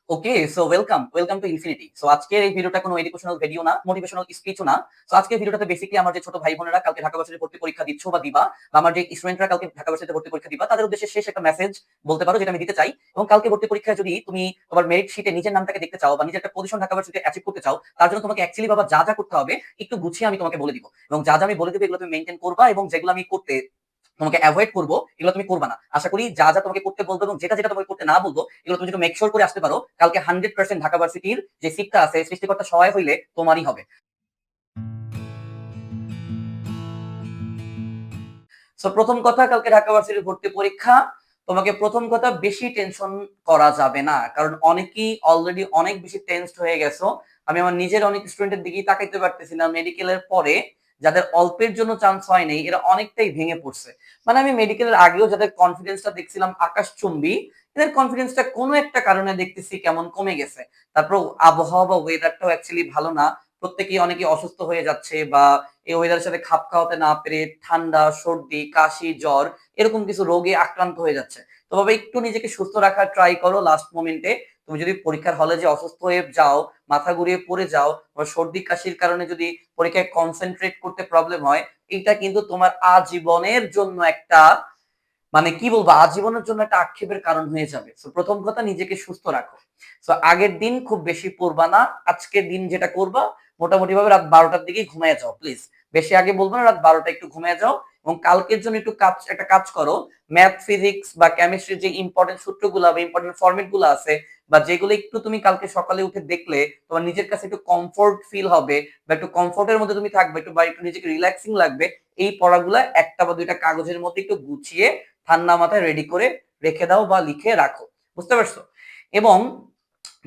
Okay, so welcome to infinity. So আজকের এই ভিডিওটা কোনো এডুকেশনাল ভিডিও না, মোটিভেশনাল স্পিচও না। সো আজকের ভিডিওটাতে বেসিক্যালি আমার যে ছোট ভাই বোনেরা কালকে ঢাকা ভার্সিটিতে ভর্তি পরীক্ষা দিচ্ছ বা দিবা, বা আমার যে স্টুডেন্টরা কালকে ঢাকা ভার্সিটিতে ভর্তি পরীক্ষা দিবা, তাদের উদ্দেশ্যে শেষ একটা মেসেজ বলতে পারো যেটা আমি দিতে চাই। এবং কালকে ভর্তি পরীক্ষায় যদি তুমি তোমার মেরিট শিটে নিজের নামটাকে দেখতে চাও বা নিজের একটা পজিশন ঢাকা ভার্সিটিতে অ্যাচিভ করতে চাও, তার জন্য তোমাকে অ্যাকচুয়ালি বাবা যা যা করতে হবে একটু গুছিয়ে আমি তোমাকে বলে দিব। এবং যা যা আমি বলে দিব এগুলো তুমি মেনটেন করবা, এবং যেগুলো আমি করতে তোমাকে অ্যাভয়েড করবো এগুলো তুমি করবা না। আশা করি যা যা তোমাকে করতে বলবো এবং যেটা যেটা তোমাকে করতে না বলবো এগুলো তুমি যদি মেক শিওর করে আসতে পারো, কালকে 100% ঢাকা ভার্সিটির যে সিটটা আছে সৃষ্টিকর্তা সহায় হইলে তোমারই হবে। সো প্রথম কথা, কালকে ঢাকা ভার্সিটির ভর্তি পরীক্ষা। তোমাকে প্রথম কথা বেশি টেনশন করা যাবে না, কারণ অনেকেই অলরেডি অনেক বেশি টেনসড হয়ে গেছো। আমি আমার নিজের অনেক স্টুডেন্টের দিকেই তাকাইতে পারতেছি না, মেডিকেলের পরে যাদের অল্পের জন্য চান্স হয় নাই এরা অনেকটাই ভেঙে পড়ছে। মানে আমি মেডিকেলের আগেও যাদের কনফিডেন্সটা দেখছিলাম আকাশচুম্বী, এদের কনফিডেন্সটা কোনো একটা কারণে দেখতেছি কেমন কমে গেছে। তারপর আবহাওয়া বা ওয়েদারটাও অ্যাকচুয়ালি ভালো না, প্রত্যেকেই অনেকে অসুস্থ হয়ে যাচ্ছে বা এই ওয়েদারের সাথে খাপ খাওয়াতে না পেরে ঠান্ডা, সর্দি, কাশি, জ্বর এরকম কিছু রোগে আক্রান্ত হয়ে যাচ্ছে। তো বাবা একটু নিজেকে সুস্থ রাখার ট্রাই করো লাস্ট মোমেন্টে। তুমি যদি পরীক্ষার হলে যে অসুস্থ হয়ে যাও, মাথা ঘুরিয়ে পড়ে যাও বা সর্দি কাশির কারণে যদি পরীক্ষায় কনসেন্ট্রেট করতে প্রবলেম হয়, এটা কিন্তু তোমার আজীবনের জন্য একটা, মানে কি বলবো, আজীবনের জন্য একটা আক্ষেপের কারণ হয়ে যাবে। তো প্রথম কথা নিজেকে সুস্থ রাখো। তো আগের দিন খুব বেশি পড়বা না, আজকের দিন যেটা করবা মোটামুটি ভাবে রাত 12টার দিকে ঘুমিয়ে যাও প্লিজ। বেশি আগে বলবো না, রাত 12টা একটু ঘুমিয়ে যাও। এবং কালকের জন্য একটু একটা কাজ করো। ম্যাথ, ফিজিক্স বা কেমিস্ট্রির যে ইম্পর্টেন্ট সূত্রগুলো বা ইম্পর্টেন্ট ফর্মেট গুলো আছে, বা যেগুলো একটু তুমি কালকে সকালে উঠে দেখলে তোমার নিজের কাছে একটু কমফোর্ট ফিল হবে বা একটু কমফোর্টের মধ্যে তুমি থাকবে, একটু বা একটু নিজেকে রিল্যাক্সিং লাগবে, এই পড়াগুলা একটা বা দুইটা কাগজের মধ্যে একটু গুছিয়ে ঠান্ডা মাথায় রেডি করে রেখে দাও বা লিখে রাখো। বুঝতে পারছো? এবং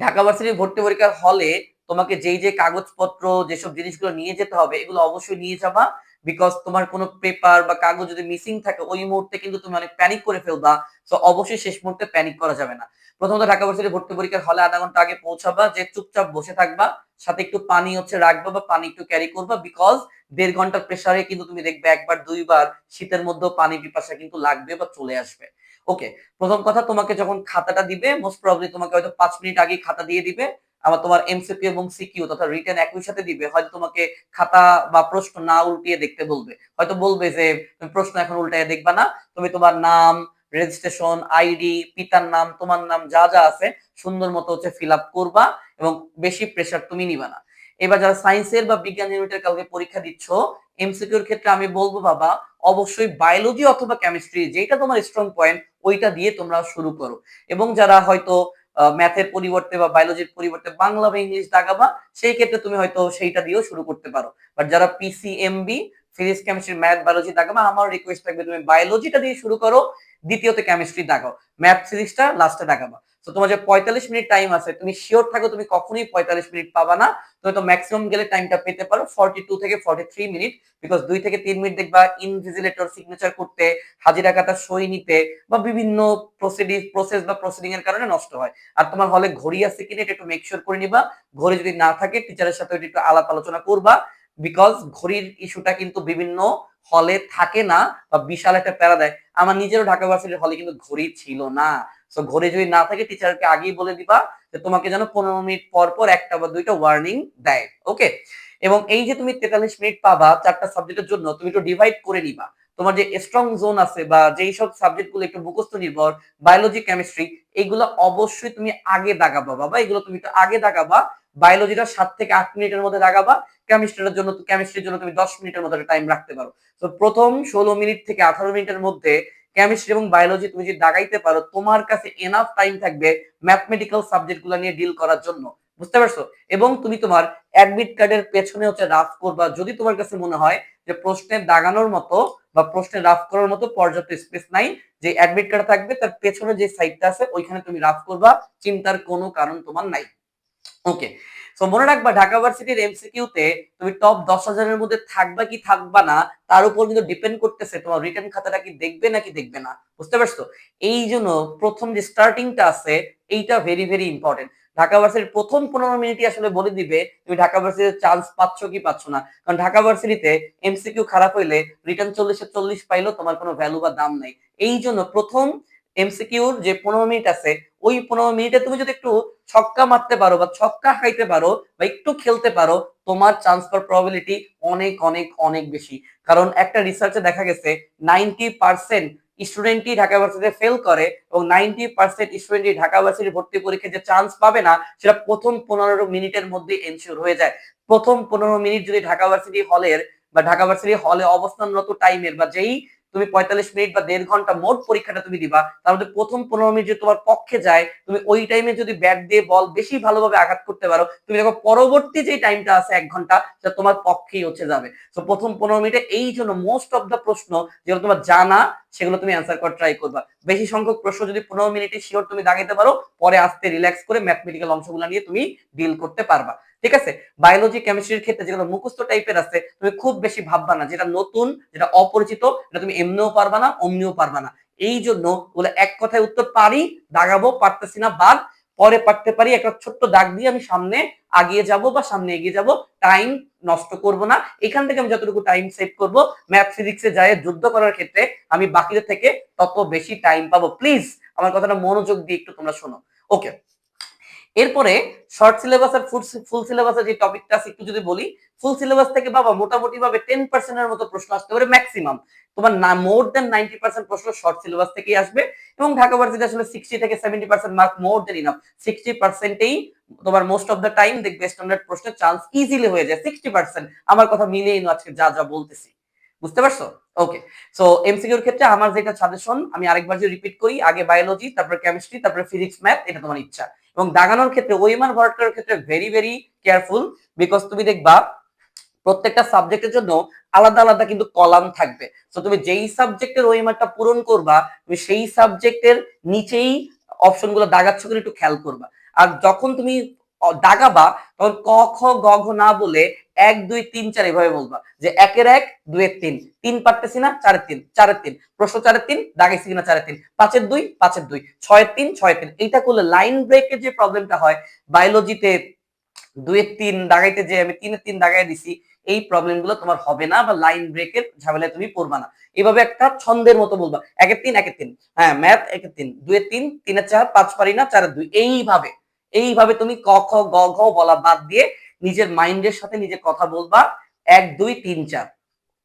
ঢাকা ভার্সিটির ভর্তি পরীক্ষার হলে তোমাকে যেই যে কাগজপত্র যেসব জিনিসগুলো নিয়ে যেতে হবে এগুলো অবশ্যই নিয়ে যাবা। বিকজ তোমার কোনো পেপার বা কাগজ যদি মিসিং থাকে ওই মুহূর্তে কিন্তু তুমি অনেক প্যানিক করে ফেলবা। তো অবশ্যই শেষ মুহূর্তে প্যানিক করা যাবে না। প্রথমত ঢাকা ভার্সিটির ভর্তি পরীক্ষার হলে আধা ঘন্টা আগে পৌঁছাবা, যে চুপচাপ বসে থাকবা, সাথে একটু পানি রাখবা বা পানি একটু ক্যারি করবা। বিকজ 1.5 ঘন্টার প্রেসারে কিন্তু তুমি দেখবে একবার দুইবার শীতের মধ্যেও পানি পিপাসা কিন্তু লাগবে বা চলে আসবে। ওকে, প্রথম কথা, তোমাকে যখন খাতাটা দিবে মোস্ট প্রবাবলি তোমাকে হয়তো 5 মিনিট আগে খাতা দিয়ে দিবে। আবার তোমার এমসিকিউ এবং সিকিউ তথা রিটেন একই সাথে দিবে। হয়তো তোমাকে খাতা বা প্রশ্ন না উল্টিয়ে দেখতে বলবে, হয়তো বলবে যে তুমি প্রশ্ন এখন উল্টায় দেখবা না, তুমি তোমার নাম, রেজিস্ট্রেশন, আইডি, পিতার নাম, তোমার নাম যা যা আছে সুন্দর মতো ফিল আপ করবা, এবং বেশি প্রেসার তুমি নিবা না। এবার যারা সায়েন্সের বা বিজ্ঞান ইউনিটের কালকে পরীক্ষা দিচ্ছ, এমসিকিউর ক্ষেত্রে আমি বলবো বাবা অবশ্যই বায়োলজি অথবা কেমিস্ট্রি যেটা তোমার স্ট্রং পয়েন্ট ওইটা দিয়ে তোমরা শুরু করো। এবং যারা হয়তো ম্যাথের পরিবর্তে বা বায়োলজির পরিবর্তে বাংলা বা ইংলিশ দাগাবা, সেই ক্ষেত্রে তুমি হয়তো সেইটা দিয়েও শুরু করতে পারো। বাট যারা PCMB, physics chemistry math biology দাগাবা, আমার রিকোয়েস্ট থাকবে তুমি বায়োলজিটা দিয়ে শুরু করো, দ্বিতীয়তে কেমিস্ট্রি দাগাও, ম্যাথ ফিজিক্সটা লাস্টে দাগাবা। তো তোমার যে 45 মিনিট টাইম আছে তুমি শিওর থাকো তুমি কখনোই 45 মিনিট পাবা না। তুমি তো ম্যাক্সিমাম গেলে টাইমটা পেতে পারো 42 থেকে 43 মিনিট। বিকজ 2 থেকে 3 মিনিট দেখবা ইনভিজিলেটর সিগনেচার করতে, হাজিরা কাটা সই নিতে বা বিভিন্ন প্রসেস বা প্রসিডিং এর কারণে নষ্ট হয়। আর তোমার হলে ঘড়ি আছে কিনা এটা একটু মেক শিওর করে নিবা। ঘড়ি যদি না থাকে টিচারের সাথে একটু আলাপ আলোচনা করবা। বিকজ ঘড়ির ইস্যুটা কিন্তু বিভিন্ন হলে থাকে না বা বিশাল একটা প্যারা দেয়। আমার নিজেরও ঢাকা ভার্সিটির হলে কিন্তু ঘড়ি ছিল না। সো ঘড়ি যদি না থাকে টিচারকে আগেই বলে দিবা যে তোমাকে যেন 15 মিনিট পর পর একটা বা দুইটা ওয়ার্নিং দেয়। ওকে, এবং এই যে তুমি 43 মিনিট পাবা 4টা সাবজেক্টের জন্য, তুমি একটু ডিভাইড করে নিবা। তোমার যে স্ট্রং জোন আছে বা যেই সব সাবজেক্ট গুলো একটু মুখস্থ নির্ভর, বায়োলজি, কেমিস্ট্রি, এইগুলো অবশ্যই তুমি আগে দাগাবা বাবা, এগুলো তুমি একটু আগে দাগাবা। বায়োলজিটা 7 থেকে 8 মিনিটের মধ্যে দাগাবা। কেমিস্ট্রির জন্য তুমি 10 মিনিটের মধ্যে টাইম রাখতে পারো। তো প্রথম 16 মিনিট থেকে 18 মিনিটের মধ্যে কেমিস্ট্রি এবং বায়োলজি তুমি যদি দাগাইতে পারো, তোমার কাছে এনাফ টাইম থাকবে ম্যাথমেটিক্যাল সাবজেক্ট গুলো নিয়ে ডিল করার জন্য। বুঝতে পারছো? এবং তুমি তোমার অ্যাডমিট কার্ডের পেছনে রাফ করবা যদি তোমার কাছে মনে হয় যে প্রশ্নের দাগানোর মতো বা প্রশ্নের রাফ করার মতো পর্যাপ্ত স্পেস নাই, যে অ্যাডমিট কার্ড থাকবে তার পেছনে যে সাইডটা আছে ওইখানে তুমি রাফ করবা, চিন্তার কোনো কারণ তোমার নাই। ওকে, সো মনে রাখবা ঢাকা ভার্সিটির এমসিকিউ তে তুমি টপ 10,000-এর মধ্যে থাকবা কি থাকবা না তার উপর কিন্তু ডিপেন্ড করতেছে তোমার রিটার্ন খাতাটা কি দেখবে নাকি দেখবে না। বুঝতে পারছো? এই জন্য প্রথম যে স্টার্টিংটা আছে এইটা ভেরি ভেরি ইম্পর্টেন্ট। ঢাকা ভার্সিটির প্রথম 15 মিনিটই আসলে বলে দিবে তুমি ঢাকা ভার্সিটির চান্স পাচ্ছ কি পাচ্ছ না। কারণ ঢাকা ভার্সিটিতে এমসিকিউ খারাপ হইলে রিটার্ন 40-এ 40 পাইলেও তোমার কোনো ভ্যালু বা দাম নাই। এই জন্য প্রথম এমসিকিউর যে 15 মিনিট আছে ওই 15 মিনিটে তুমি যদি একটু ছক্কা মারতে পারো বা ছক্কা খাইতে পারো বা একটু খেলতে পারো, তোমার চান্স পাওয়ার প্রবাবিলিটি অনেক অনেক অনেক বেশি। কারণ একটা রিসার্চে দেখা গেছে 90% স্টুডেন্টই ঢাকা ভার্সিটিতে ফেল করে এবং 90% স্টুডেন্টই ঢাকা ভার্সিটি ভর্তি পরীক্ষায় যে চান্স পাবে না সেটা প্রথম 15 মিনিটের মধ্যে এনশিওর হয়ে যায়। প্রথম 15 মিনিট যদি ঢাকা ভার্সিটি হলের বা ঢাকা ভার্সিটি হলে অবস্থানরত টাইমের বা যেই তুমি 45 মিনিট বা 1.5 ঘন্টা মোট পরীক্ষাটা তুমি দিবা, তার মধ্যে প্রথম 15 মিনিট যদি তোমার পক্ষে যায়, তুমি ওই টাইমে যদি ব্যাট দিয়ে বল বেশি ভালোভাবে আঘাত করতে পারো, তুমি দেখো পরবর্তী যে টাইমটা আছে 1 ঘন্টা, সেটা তোমার পক্ষেই হচ্ছে যাবে। তো প্রথম 15 মিনিটে এই জন্য মোস্ট অফ দা প্রশ্ন যেগুলো তোমার জানা সেগুলো তুমি অ্যান্সার করার ট্রাই করবা। বেশি সংখ্যক প্রশ্ন যদি 15 মিনিটে শিওর তুমি দাগাইতে পারো, পরে আস্তে রিল্যাক্স করে ম্যাথমেটিক্যাল অংশগুলো নিয়ে তুমি ডিল করতে পারবা। ঠিক আছে? বায়োলজি কেমিস্ট্রির ক্ষেত্রে যেগুলো মুখস্থ টাইপের আছে তুমি খুব বেশি ভাববা না, যেটা নতুন যেটা অপরিচিত এটা তুমি এমনিও পারবা না অমনিও পারবা না। এই জন্য বলে এক কথায় উত্তর পারি, দাগাবো, পারতেছি না বাদ, পরে পারতে পারি একটা ছোট্ট দাগ দিয়ে আমি সামনে আগিয়ে যাব বা সামনে এগিয়ে যাব, টাইম নষ্ট করব না। এখান থেকে আমি যতটুকু টাইম সেভ করব ম্যাথ ফিজিক্সে যায় যুদ্ধ করার ক্ষেত্রে আমি বাকিদের থেকে তত বেশি টাইম পাবো। প্লিজ আমার কথাটা মনোযোগ দিয়ে একটু তোমরা শোনো। ওকে, এরপরে শর্ট সিলেবাস আর ফুল সিলেবাসের যে টপিকটা আছে একটু যদি বলি, ফুল সিলেবাস থেকে বাবা মোটামুটি ভাবে 10% এর মতো প্রশ্ন আসতে পারে ম্যাক্সিমাম। তোমার না মোর দেন 90% প্রশ্ন শর্ট সিলেবাস থেকেই আসবে এবং ঢাকা ভার্সিটি আসলে 60 থেকে 70% মার্ক মোর দেন ইনাফ। 60%ই তোমার মোস্ট অফ দ্য টাইম দেখবে স্ট্যান্ডার্ড প্রশ্নের চান্স ইজিলি হয়ে যায়। 60% আমার কথা মিলিয়ে নো আজকে যা যা বলতেছি, বুঝতে পারছো? ওকে, সো এমসিকিউর ক্ষেত্রে আমার যেটা সাজেশন আমি আরেকবার যদি রিপিট করি, আগে বায়োলজি, তারপর কেমিস্ট্রি, তারপর ফিজিক্স, ম্যাথ, এটা তোমার ইচ্ছা। এবং দাগানোর ক্ষেত্রে ওএমআর ভরাট করার ক্ষেত্রে ভেরি ভেরি কেয়ারফুল, বিকজ তুমি দেখবা প্রত্যেকটা সাবজেক্টের জন্য আলাদা আলাদা কিন্তু কলাম থাকবে। তো তুমি যেই সাবজেক্টের ওএমআরটা পূরণ করবা তুমি সেই সাবজেক্টের নিচেই অপশনগুলো দাগাচ্ছ কিনা একটু খেয়াল করবা। আর যখন তুমি দাগাবা তখন ক খ গ ঘ না বলে 1 2 3 4 এভাবে বলবা, যে 1 এর 1 2 এর 3, 3 পারতেছি না 4 এর 3, 4 এর 3, প্রশ্ন 4 এর 3 দাগাইছি কিনা 4 এর 3, 5 এর 2 5 এর 2, 6 এর 3 6 এর 3। এইটা করলে লাইন ব্রেকের যে প্রবলেমটা হয় বায়োলজিতে 2 এর 3 দাগাইতে যে আমি 3 এর 3 দাগাই দিছি, এই প্রবলেম গুলো তোমার হবে না বা লাইন ব্রেকের ঝামেলায় তুমি পড়বা না। এভাবে একটা ছন্দের মতো বলবা 1 এর 3 1 এর 3, হ্যাঁ ম্যাথ 1 এর 3 2 এর 3 3 এর 4 5 পারি না 4 এর 2, এইভাবে এইভাবে তুমি ক খ গ ঘ বলা বাদ দিয়ে নিজের মাইন্ডের সাথে নিজে কথা বলবা 1 2 3 4,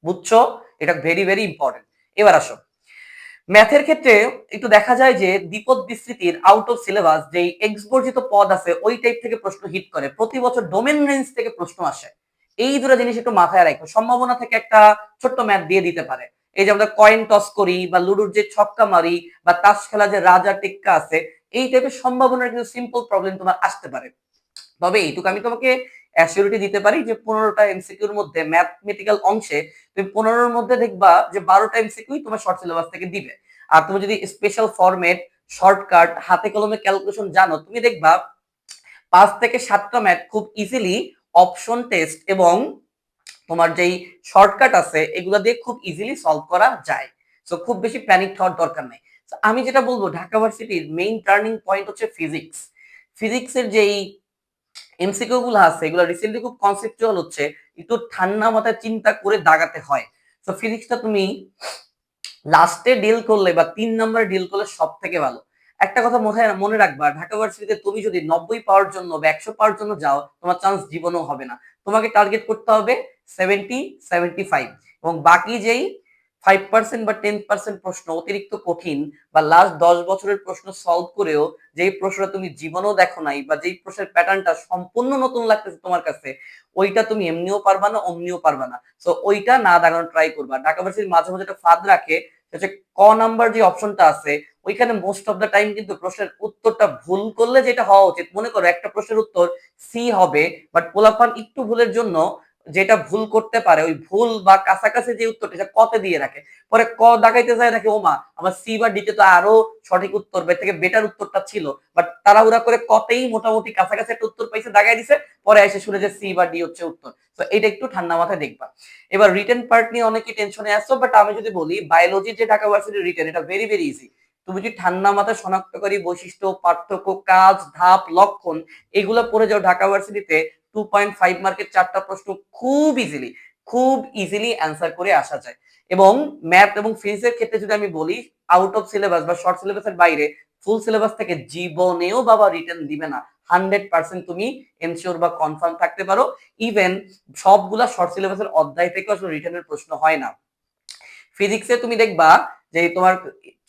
বুঝছো? এটা ভেরি ভেরি ইম্পর্টেন্ট। এবার আসো ম্যাথের ক্ষেত্রে একটু দেখা যায় যে দ্বিপদ বিস্তৃতির আউট অফ সিলেবাস যেই এক্স বর্জিত পদ আছে ওই টাইপ থেকে প্রশ্ন হিট করে, প্রতি বছর ডোমেন রেঞ্জ থেকে প্রশ্ন আসে। এই দুটো জিনিস একটু মাথায় রাখো, সম্ভাবনা থেকে একটা ছোট্ট ম্যাথ দিয়ে দিতে পারে। এই যে আমরা কয়েন টস করি বা লুডুর যে ছক্কা মারি বা তাস খেলা যে রাজা টিক্কা আছে, এই টাইপের সম্ভাবনার কিন্তু সিম্পল প্রবলেম তোমার আসতে পারে। তবে এইটুকু আমি তোমাকে অ্যাসিউরিটি দিতে পারি যে 15টা এমসিকিউর মধ্যে ম্যাথমেটিক্যাল অংশে তুমি 15-র মধ্যে দেখবা যে 12টা এমসিকিউ তোমার শর্ট সিলেবাস থেকে দিবে। আর তুমি যদি স্পেশাল ফরম্যাট, শর্টকাট, হাতে কলমে ক্যালকুলেশন জানো, তুমি দেখবা 5 থেকে 7টা ম্যাথ খুব ইজিলি অপশন টেস্ট এবং তোমার যেই শর্টকাট আছে এগুলো দিয়ে খুব ইজিলি সলভ করা যায়। সো খুব বেশি প্যানিক হওয়ার দরকার নেই। আমি যেটা বলবো ঢাকা ভার্সিটির মেইন টার্নিং পয়েন্ট হচ্ছে ফিজিক্স। ফিজিক্সের যেই এমসিকিউ গুলো আছে এগুলো রিসেন্টলি খুব কনসেপচুয়াল হচ্ছে, একটু ঠান্ডা মাথায় চিন্তা করে দাগাতে হয়। তো ফিজিক্সটা তুমি লাস্টে ডিল করলে বা 3 নম্বরে ডিল করলে সব থেকে ভালো। একটা কথা মনে রাখবা, ঢাকা ভার্সিটিতে তুমি যদি 90 পাওয়ার জন্য বা 100 পাওয়ার জন্য যাও তোমার চান্স জীবনেও হবে না। তোমাকে টার্গেট করতে হবে 70 75 এবং বাকি যেই 5% বা 10% প্রশ্ন অতিরিক্ত কঠিন বা লাস্ট 10 বছরের প্রশ্ন সলভ করেও যেই প্রশ্নটা তুমি জীবনেও দেখো নাই বা যেই প্রশ্নের প্যাটার্নটা সম্পূর্ণ নতুন লাগতেছে তোমার কাছে, ওইটা তুমি এমনিও পারবা না অমনিও পারবা না। সো ওইটা না দাগানোর ট্রাই করবা। ঢাকা ভার্সিটির মাঝে মাঝে একটা ফাঁদ রাখে, হচ্ছে ক নাম্বার যে অপশনটা আছে ওইখানে মোস্ট অফ দ্য টাইম কিন্তু প্রশ্নের উত্তরটা ভুল করলে যেটা হওয়া উচিত, মনে করো একটা প্রশ্নের উত্তর সি হবে, বাট পোলাপান একটু ভুলের জন্য যেটা ভুল করতে পারে ওই ভুল বা কাছাকাছি যে উত্তরটা সেটা কতে দিয়ে রাখে, পরে ক দাগাইতে যায় নাকি ওমা আমার সি বা ডিতে তো আরো সঠিক উত্তর বা থেকে বেটার উত্তরটা ছিল, বাট তাড়াহুড়া করে কতেই মোটামুটি কাছাকাছি একটা উত্তর পাইছে দাগাই দিছে, পরে এসে শুনে যে সি বা ডি হচ্ছে উত্তর। তো এটা একটু ঠান্ডা মাথায় দেখবা। এবার রিটেন পার্ট নিয়ে অনেকে টেনশনে আসছো, বাট আমি যদি বলি বায়োলজির যে ঢাকা ভার্সিটির রিটেন এটা ভেরি ভেরি ইজি। তুমি যদি ঠান্ডা মাথায় শনাক্তকারী বৈশিষ্ট্য, পার্থক্য, কাজ, ধাপ, লক্ষণ এগুলো পড়ে যাও ঢাকা ভার্সিটিতে 2.5 মার্কের 4টা প্রশ্ন খুব ইজিলি খুব ইজিলি অ্যান্সার করে আসা যায়। এবং ম্যাথ এবং ফিজিক্সের ক্ষেত্রে যদি আমি বলি, আউট অফ সিলেবাস বা শর্ট সিলেবাসের বাইরে ফুল সিলেবাস থেকে জীবনেও বাবা রিটেন দিবে না। 100% তুমি এনশিওর বা কনফার্ম থাকতে পারো। ইভেন সবগুলা শর্ট সিলেবাসের অধ্যায় থেকে আসলে রিটেনের প্রশ্ন হয় না। ফিজিক্সে তুমি দেখবা যে তোমার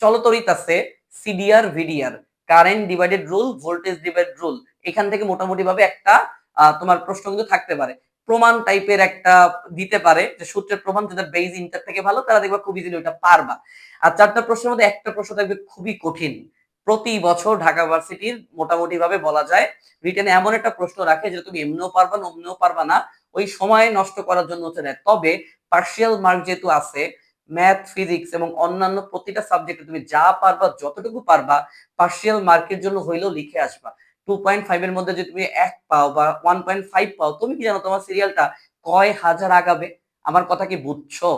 চলতরিৎ আছে CDR VDR, current divided rule, voltage divide rule. এখান থেকে মোটামুটি ভাবে একটা তোমার প্রশ্ন কিন্তু থাকতে পারে। প্রমাণ টাইপের একটা দিতে পারে যে সূত্রের প্রমাণ, যাদের বেস ইন্টার থেকে ভালো তারা দেখবা খুব ইজিলি ওটা পারবা। আর 4টা প্রশ্নের মধ্যে একটা প্রশ্ন থাকবে খুবই কঠিন। প্রতি বছর ঢাকা ভার্সিটির মোটামুটি ভাবে বলা যায় রিটেনে এমন একটা প্রশ্ন রাখে যেটা তুমি এমনিও পারবা না অমনিও পারবা না, ওই সময় নষ্ট করার জন্য হচ্ছে দেয়। তবে পার্সিয়াল মার্ক যেহেতু আছে, ম্যাথ, ফিজিক্স এবং অন্যান্য প্রতিটা সাবজেক্টে তুমি যা পারবা, যতটুকু পারবা পার্সিয়াল মার্কের জন্য হইলেও লিখে আসবা। 2.5 এর মধ্যে যদি তুমি 1 পাও বা 1.5 পাও, তুমি কি জানো তোমার সিরিয়ালটা কয় হাজার আগাবে? আমার কথা কি বুঝছো?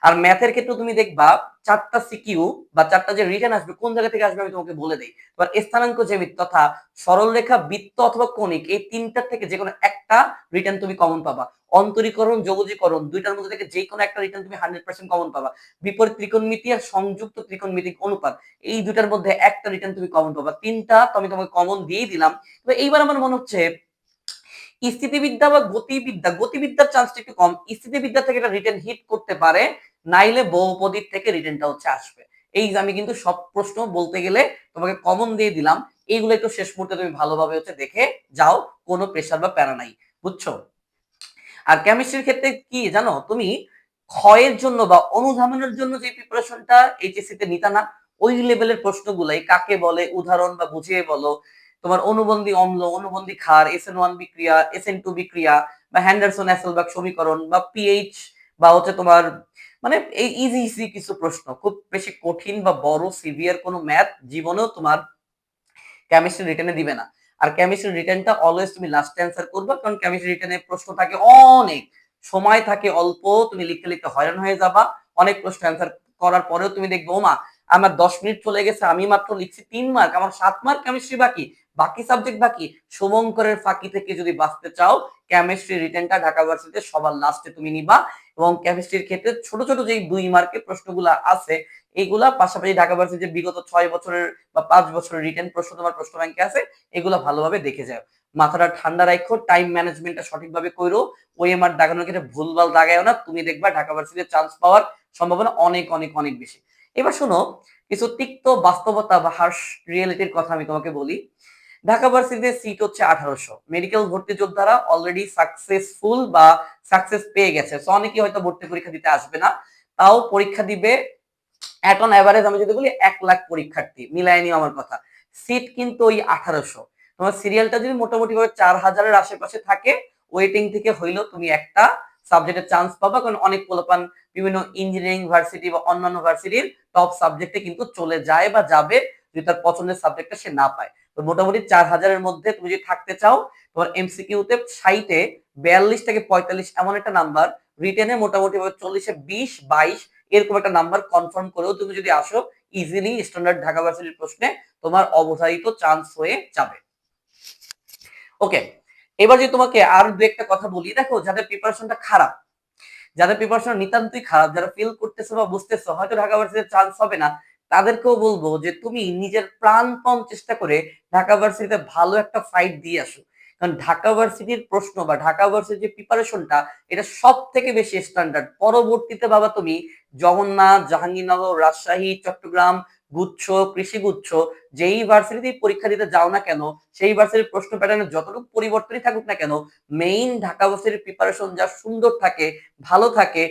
আর ম্যাথের ক্ষেত্রে তুমি দেখবা 4টা সিকিউ বা 4টা যে রিটেন আসবে কোন জায়গা থেকে আসবে আমি তোমাকে বলে দেই। এবার স্থানাঙ্ক জ্যামিতি তথা সরলরেখা, বৃত্ত অথবা কৌণিক, এই তিনটার থেকে যে কোনো একটা রিটেন তুমি কমন পাবা। অন্তরীকরণ, যোগজীকরণ, দুইটার মধ্যে থেকে যে কোনো একটা রিটেন তুমি 100% কমন পাবা। বিপরীত ত্রিকোণমিতি আর সংযুক্ত ত্রিকোণমিতিক অনুপাত, এই দুটার মধ্যে একটা রিটেন তুমি কমন পাবা। তিনটা তো আমি তোমাকে কমন দিয়েই দিলাম। তো এইবার আমার মনে হচ্ছে স্থিতিবিদ্যা বা গতিবিদ্যা, গতিবিদ্যার চান্সটা একটু কম, স্থিতিবিদ্যা থেকে এটা রিটেন হিট করতে পারে, নাইলে বহুপদীর থেকে রিটেনটা হচ্ছে আসবে। এই যে আমি কিন্তু সব প্রশ্ন বলতে গেলে তোমাকে কমন দিয়ে দিলাম, এইগুলো একটু শেষ মুহূর্তে তুমি ভালোভাবে হচ্ছে দেখে যাও, কোনো প্রেশার বা প্যারা নাই, বুঝছো? আর কেমিস্ট্রির ক্ষেত্রে কি জানো, তুমি ক্ষয়ের জন্য বা অনুধাবনের জন্য যে প্রিপারেশনটা এইচএসসি তে নিতা না, ওই লেভেলের প্রশ্নগুলাই কাকে বলে উদাহরণ বা বুঝিয়ে বলো, তোমার অনুবন্ধী অম্ল, অনুবন্ধী ক্ষার, SN1 বিক্রিয়া, SN2 বিক্রিয়া, বা হ্যান্ডারসন অ্যাসেলবার্গ সমীকরণ, বা পিএইচ, বা হচ্ছে তোমার মানে এই ইজি ইজি কিছু প্রশ্ন, খুব বেশি কঠিন বা বড় সিভিয়ার কোনো ম্যাথ জীবনেও তোমার কেমিস্ট্রি রিটেনে দিবে না। আর কেমিস্ট্রি রিটেনটা অলওয়েজ তুমি লাস্টে অ্যান্সার করবে, কারণ কেমিস্ট্রি রিটেনে প্রশ্ন থাকে অনেক, সময় থাকে অল্প, তুমি লিখতে লিখতে হয়রান হয়ে যাবা। অনেক প্রশ্ন অ্যান্সার করার পরেও তুমি দেখবে ওমা আমার 10 মিনিট চলে গেছে, আমি মাত্র লিখছি 3 মার্ক, আমার 7 মার্ক কেমিস্ট্রি বাকি, বাকি সাবজেক্ট বাকি। শুভঙ্করের ফাঁকি থেকে যদি বাঁচতে চাও, কেমিস্ট্রি রিটেনটা ঢাকা ভার্সিটিতে সবার লাস্টে তুমি নিবা। এবং কেমিস্ট্রির ক্ষেত্রে ছোট ছোট যেই 2 মার্কের প্রশ্নগুলো আছে, এইগুলা পাশাপাশি ঢাকা ভার্সিটির বিগত 6 বছরের বা 5 বছরের রিটেন প্রশ্ন তোমার প্রশ্ন ব্যাংকে আছে, এগুলো ভালোভাবে দেখে যাও। মাথাটা ঠান্ডা রাখো, টাইম ম্যানেজমেন্টটা সঠিকভাবে কইরো, ওএমআর দাগানোর ক্ষেত্রে ভুলভাল দাগায়ও না, তুমি দেখবা ঢাকা ভার্সিটিতে চান্স পাওয়ার সম্ভাবনা অনেক অনেক অনেক বেশি। এবার শোনো, কিছু তিক্ত বাস্তবতা বা হার্শ রিয়েলিটির কথা আমি তোমাকে বলি। ঢাকা ভার্সিটিতে সিট হচ্ছে 1800, মেডিকেল ভর্তি যোদ্ধারা অলরেডি সাকসেসফুল বা সাকসেস পেয়ে গেছে, সো অনেকে হয়তো ভর্তি পরীক্ষা দিতে আসবে না, তাও পরীক্ষা দিবে। এট অন এভারেজ আমি যদি বলি 1 লাখ পরীক্ষার্থী, মিলায় নিও আমার কথা। সিট কিন্তু ওই 1800। তোমার সিরিয়ালটা যদি মোটামুটি ভাবে 4000-এর আশেপাশে থাকে, ওয়েটিং থেকে হইলেও তুমি একটা সাবজেক্টে চান্স পাবা, কারণ অনেক পোলাপান বিভিন্ন ইঞ্জিনিয়ারিং ভার্সিটি বা অন্যান্য ভার্সিটির টপ সাবজেক্টে কিন্তু চলে যায় বা যাবে, যদি তার পছন্দের সাবজেক্টটা সে না পায়। তো মোটামুটি 4000-এর মধ্যে তুমি যদি থাকতে চাও, তোমার এমসিকিউতে 60-এ 42 থেকে 45 এমন একটা নাম্বার, রিটেনে মোটামুটি ভাবে 40-এ 20-22 এরকম একটা নাম্বার কনফার্ম করেও তুমি যদি আসো, ইজিলি স্ট্যান্ডার্ড ঢাকা ভার্সিটির প্রশ্নে তোমার অবধারিত চান্স হয়ে যাবে। ওকে, এবার যদি তোমাকে আর দু একটা কথা বলি, দেখো যাদের প্রিপারেশনটা খারাপ, যাদের প্রিপারেশন নিতান্তই খারাপ, যারা ফিল করতেছো বা বুঝতেছো হয়তো ঢাকা ভার্সিটিতে চান্স হবে না, তাদেরকেও বলবো যে তুমি নিজের প্রাণপণ চেষ্টা করে ঢাকা ভার্সিটিতে ভালো একটা ফাইট দিয়ে আসো। কারণ ঢাকা ভার্সিটির প্রশ্ন বা ঢাকা ভার্সিটির যে প্রিপারেশনটা, এটা সব থেকে বেশি স্ট্যান্ডার্ড। পরবর্তীতে বাবা তুমি জগন্নাথ, জাহাঙ্গীরনগর, রাজশাহী, চট্টগ্রাম, গুচ্ছ, কৃষি গুচ্ছ, যেই ভার্সিটিতেই পরীক্ষা দিতে যাও না কেন, সেই ভার্সিটির প্রশ্ন প্যাটার্নে যতটুকু পরিবর্তনই থাকুক না কেন, মেইন ঢাকা ভার্সিটির প্রিপারেশন যা সুন্দর থাকে, ভালো থাকে,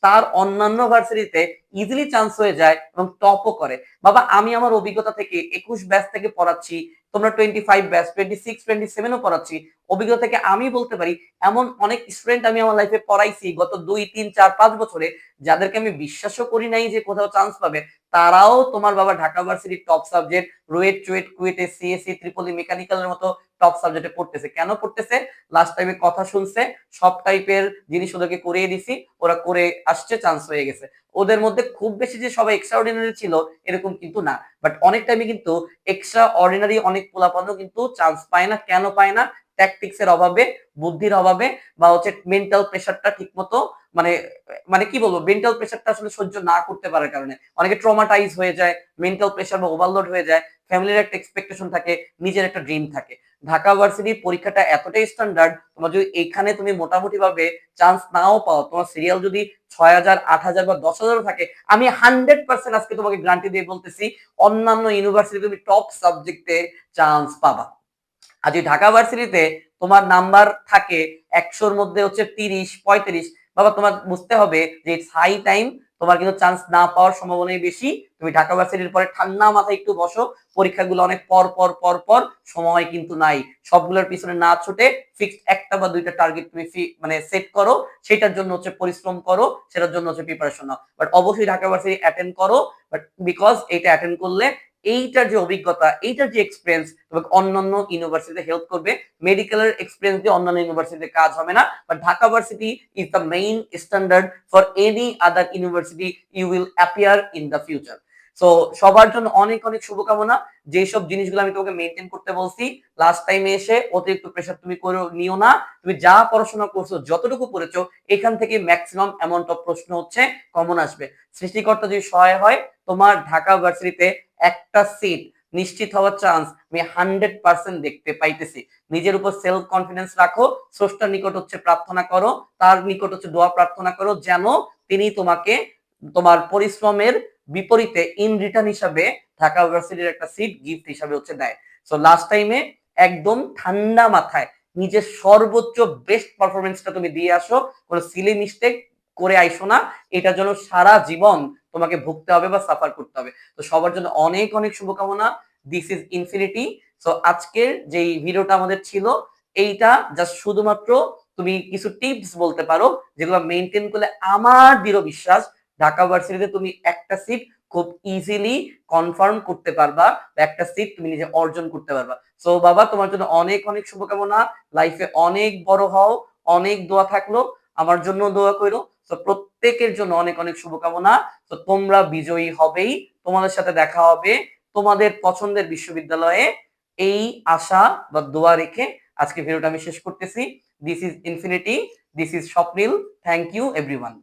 তার অন্যান্য ভার্সিটিতে ইজিলি চান্স হয়ে যায় এবং টপও করে। বাবা আমি আমার অভিজ্ঞতা থেকে 21 ব্যাচ থেকে পড়াচ্ছি, তোমরা 25 ব্যাচ, 26, 27ও পড়াচ্ছি, অভিজ্ঞতা থেকে আমি বলতে পারি এমন অনেক স্টুডেন্ট আমি আমার লাইফে পড়াইছি গত 2, 3, 4, 5 বছরে, যাদেরকে আমি বিশ্বাসও করি নাই যে কোথাও চান্স পাবে, তারাও তোমার বাবা ঢাকা ভার্সিটির টপ সাবজেক্ট রুয়েট, চুয়েট, কুয়েটে, সিএসসি, ত্রিপলি, মেকানিক্যালের মতো টপ সাবজেক্টে পড়তেছে। কেন পড়তেছে? লাস্ট টাইমে কথা শুনছে, সব টাইপের জিনিস ওদেরকে করিয়ে দিছি, ওরা করে আসছে, চান্স হয়ে গেছে। ওদের মধ্যে খুব বেশি যে সবাই এক্সট্রা অর্ডিনারি ছিল এরকম কিন্তু না, বাট অনেক টাইমে কিন্তু এক্সট্রা অর্ডিনারি অনেক পোলাপানও কিন্তু চান্স পায় না। কেন পায় না? ট্যাকটিক্স এর অভাবে, বুদ্ধির অভাবে বা হচ্ছে মেন্টাল প্রেশারটা ঠিক মতো মানে মানে কি বলবো, মেন্টাল প্রেশারটা আসলে সহ্য না করতে পারার কারণে অনেকে ট্রমাটাইজ হয়ে যায়, মেন্টাল প্রেশার বা ওভারলোড হয়ে যায়, ফ্যামিলির একটা এক্সপেকটেশন থাকে, নিজের একটা ড্রিম থাকে। ঢাকা ভার্সিটির পরীক্ষাটা এতটাই স্ট্যান্ডার্ড, তোমার যদি এখানে তুমি মোটামুটি ভাবে চান্স নাও পাও, তোমার সিরিয়াল যদি ৬,০০০, ৮,০০০ বা ১০,০০০ থাকে, আমি 100% আজকে তোমাকে গ্যারান্টি দিয়ে বলতেছি অন্যান্য ইউনিভার্সিটি তুমি টপ সাবজেক্টে চান্স পাবা। আর যদি ঢাকা ভার্সিটিতে তোমার নাম্বার থাকে ১০০ র মধ্যে হচ্ছে ৩০, ৩৫, বাবা তোমার বুঝতে হবে যে ইটস হাই টাইম, তোমার কিন্তু চান্স না পাওয়ার সম্ভাবনাই বেশি। তুমি ঢাকা ভার্সিটির পরে ঠান্ডা মাথায় একটু বসো, পরীক্ষাগুলো অনেক পর সময় কিন্তু নাই। সবগুলোর পিছনে না ছুটে ফিক্সড ১টা বা ২টা টার্গেট তুমি মানে সেট করো, সেটার জন্য হচ্ছে পরিশ্রম করো, সেটার জন্য হচ্ছে প্রিপারেশন নাও। বাট অবশ্যই ঢাকা ভার্সিটি অ্যাটেন্ড করো, বাট বিকজ এইটা অ্যাটেন্ড করলে এইটার যে অভিজ্ঞতা, এইটার যে এক্সপেরিয়েন্স তোমাকে অন্যান্য ইউনিভার্সিটিতে হেল্প করবে। মেডিকেলের এক্সপেরিয়েন্স দিয়ে অন্যান্য ইউনিভার্সিটিতে কাজ হবে না, but Dhaka varsity is the main standard for any other university you will appear in the future. So সবার জন্য অনেক অনেক শুভকামনা। যেসব জিনিসগুলো আমি তোমাকে মেনটেন করতে বলছি, লাস্ট টাইমে এসে অতিরিক্ত প্রেশার তুমি করে নিও না। তুমি যা পড়াশোনা করছো, যতটুকু পড়েছো, এখান থেকে ম্যাক্সিমাম অ্যামাউন্ট অফ প্রশ্ন হচ্ছে কমন আসবে। সৃষ্টিকর্তা যদি সহায় হয়, তোমার ঢাকা ভার্সিটিতে একটা সিট নিশ্চিত হওয়ার চান্স আমি 100% দেখতে পাইতেছি। নিজের উপর সেলফ কনফিডেন্স রাখো, স্রষ্টার নিকট হচ্ছে প্রার্থনা করো, তার নিকট হচ্ছে দোয়া প্রার্থনা করো যেন তিনি তোমাকে তোমার পরিশ্রমের বিপরীতে ইন রিটার্ন হিসাবে ঢাকা ইউনিভার্সিটির একটা সিট গিফট হিসাবে হচ্ছে দেয়। সো লাস্ট টাইমে একদম ঠান্ডা মাথায় নিজের সর্বোচ্চ বেস্ট পারফরমেন্সটা তুমি দিয়ে আসো, কোনো সিলি মিস্টেক করে আইসো না, এটার জন্য সারা জীবন তোমাকে ভুগতে হবে বা সাফার করতে হবে। তো সবার জন্য অনেক অনেক শুভকামনা। This is infinity. সো আজকের যেই ভিডিওটা আমাদের ছিল, এইটা জাস্ট শুধুমাত্র তুমি কিছু টিপস বলতে পারো যেগুলো মেনটেন করলে আমার দৃঢ় বিশ্বাস ঢাকা ভার্সিটিতে তুমি একটা সিট খুব ইজিলি কনফার্ম করতে পারবা, বা একটা সিট তুমি নিজে অর্জন করতে পারবা। সো বাবা, তোমার জন্য অনেক অনেক শুভকামনা। লাইফে অনেক বড় হও, অনেক দোয়া থাকলো, আমার জন্য দোয়া করো। তো প্রত্যেকের জন্য অনেক অনেক শুভকামনা। তো তোমরা বিজয়ী হবেই, তোমাদের সাথে দেখা হবে তোমাদের পছন্দের বিশ্ববিদ্যালয়ে, এই আশা বা দোয়া রেখে আজকে ভিডিওটা আমি শেষ করতেছি। This is infinity, this is Swapnil. Thank you everyone.